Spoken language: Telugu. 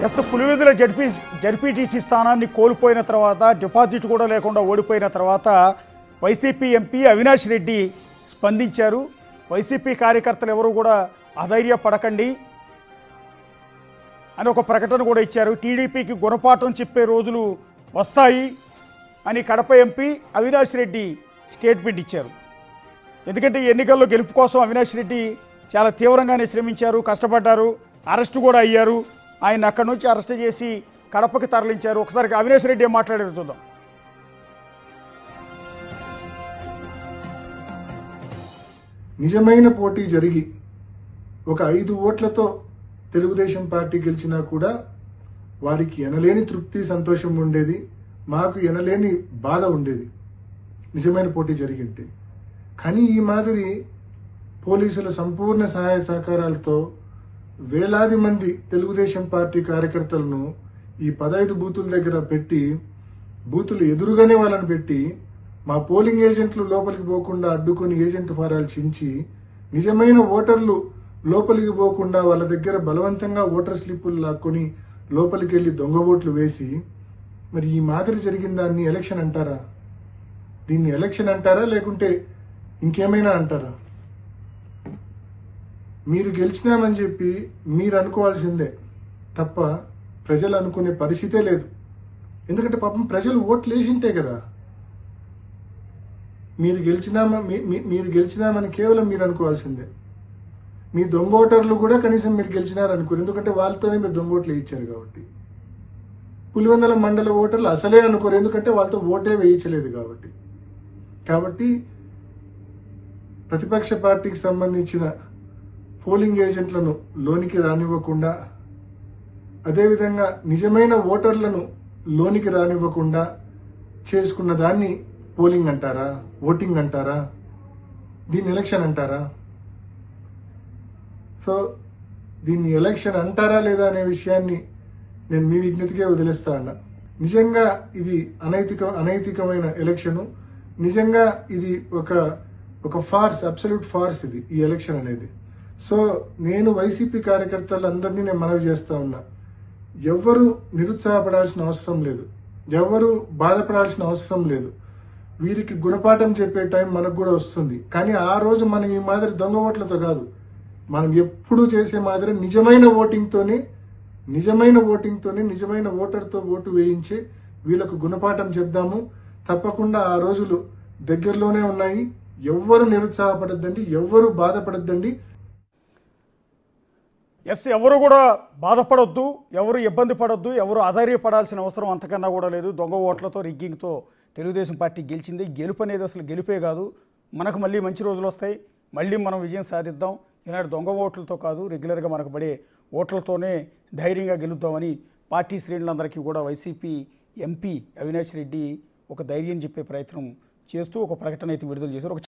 ఎస్ పులివెందుల జడ్పీటీసీ స్థానాన్ని కోల్పోయిన తర్వాత డిపాజిట్ కూడా లేకుండా ఓడిపోయిన తర్వాత వైసీపీ ఎంపీ అవినాష్ రెడ్డి స్పందించారు. వైసీపీ కార్యకర్తలు ఎవరు కూడా అధైర్యపడకండి అని ఒక ప్రకటన కూడా ఇచ్చారు. టీడీపీకి గుణపాఠం చెప్పే రోజులు వస్తాయి అని కడప ఎంపీ అవినాష్ రెడ్డి స్టేట్మెంట్ ఇచ్చారు. ఎందుకంటే ఎన్నికల్లో గెలుపు కోసం అవినాష్ రెడ్డి చాలా తీవ్రంగానే శ్రమించారు, కష్టపడ్డారు, అరెస్టు కూడా అయ్యారు. ఆయన అక్కడి నుంచి అరెస్ట్ చేసి కడపకి తరలించారు. ఒకసారి అవినాష్ రెడ్డి ఏం మాట్లాడారు చూద్దాం. నిజమైన పోటీ జరిగి ఒక 5 ఓట్లతో తెలుగుదేశం పార్టీ గెలిచినా కూడా వారికి ఎనలేని తృప్తి సంతోషం ఉండేది, మాకు ఎనలేని బాధ ఉండేది నిజమైన పోటీ జరిగింటే. కానీ ఈ మాదిరి పోలీసుల సంపూర్ణ సహాయ సహకారాలతో వేలాది మంది తెలుగుదేశం పార్టీ కార్యకర్తలను ఈ 15 బూతుల దగ్గర పెట్టి, బూతులు ఎదురుగానే వాళ్ళని పెట్టి, మా పోలింగ్ ఏజెంట్లు లోపలికి పోకుండా అడ్డుకొని ఏజెంట్ ఫారాలు చించి, నిజమైన ఓటర్లు లోపలికి పోకుండా వాళ్ళ దగ్గర బలవంతంగా ఓటర్ స్లిప్పులు లాక్కొని లోపలికి వెళ్ళి దొంగ ఓట్లు వేసి, మరి ఈ మాదిరి జరిగిన దాన్ని ఎలక్షన్ అంటారా? దీన్ని ఎలక్షన్ అంటారా లేకుంటే ఇంకేమైనా అంటారా? మీరు గెలిచినామని చెప్పి మీరు అనుకోవాల్సిందే తప్ప ప్రజలు అనుకునే పరిస్థితే లేదు. ఎందుకంటే పాపం ప్రజలు ఓట్లు వేసింటే కదా మీరు గెలిచినామని కేవలం మీరు అనుకోవాల్సిందే. మీ దొంగ ఓటర్లు కూడా కనీసం మీరు గెలిచినారనుకోరు, ఎందుకంటే వాళ్ళతోనే మీరు దొంగ ఓట్లు వేయించారు కాబట్టి. పులివెందుల మండల ఓటర్లు అసలే అనుకోరు, ఎందుకంటే వాళ్ళతో ఓటే వేయించలేదు కాబట్టి ప్రతిపక్ష పార్టీకి సంబంధించిన పోలింగ్ ఏజెంట్లను లోనికి రానివ్వకుండా, అదేవిధంగా నిజమైన ఓటర్లను లోనికి రానివ్వకుండా చేసుకున్న దాన్ని పోలింగ్ అంటారా, ఓటింగ్ అంటారా, దీన్ని ఎలక్షన్ అంటారా? సో దీన్ని ఎలక్షన్ అంటారా లేదా అనే విషయాన్ని నేను మీ విజ్ఞతకే వదిలేస్తా అన్నా. నిజంగా ఇది అనైతికమైన ఎలక్షను. నిజంగా ఇది ఒక ఫార్స్, అబ్సల్యూట్ ఫార్స్ ఇది ఈ ఎలక్షన్ అనేది. సో నేను వైసీపీ కార్యకర్తలందరినీ నేను మనవి చేస్తా ఉన్నా, ఎవ్వరూ నిరుత్సాహపడాల్సిన అవసరం లేదు, ఎవ్వరూ బాధపడాల్సిన అవసరం లేదు. వీరికి గుణపాఠం చెప్పే టైం మనకు కూడా వస్తుంది. కానీ ఆ రోజు మనం ఈ మాదిరి దొంగ ఓట్లతో కాదు, మనం ఎప్పుడూ చేసే మాదిరి నిజమైన ఓటింగ్తోనే నిజమైన ఓటర్తో ఓటు వేయించి వీళ్ళకు గుణపాఠం చెప్దాము. తప్పకుండా ఆ రోజులు దగ్గరలోనే ఉన్నాయి. ఎవ్వరు నిరుత్సాహపడద్దండి, ఎవ్వరు బాధపడద్దండి. ఎస్, ఎవరు కూడా బాధపడొద్దు, ఎవరు ఇబ్బంది పడొద్దు, ఎవరు అధైర్యపడాల్సిన అవసరం అంతకన్నా కూడా లేదు. దొంగ ఓట్లతో, రిగ్గింగ్తో తెలుగుదేశం పార్టీ గెలిచింది. గెలుపు అనేది అసలు గెలుపే కాదు. మనకు మళ్ళీ మంచి రోజులు వస్తాయి, మళ్ళీ మనం విజయం సాధిద్దాం. ఈనాడు దొంగ ఓట్లతో కాదు, రెగ్యులర్గా మనకు పడే ఓట్లతోనే ధైర్యంగా గెలుద్దామని పార్టీ శ్రేణులందరికీ కూడా వైసీపీ ఎంపీ అవినాష్ రెడ్డి ఒక ధైర్యం చెప్పే ప్రయత్నం చేస్తూ ఒక ప్రకటన అయితే విడుదల చేశారు.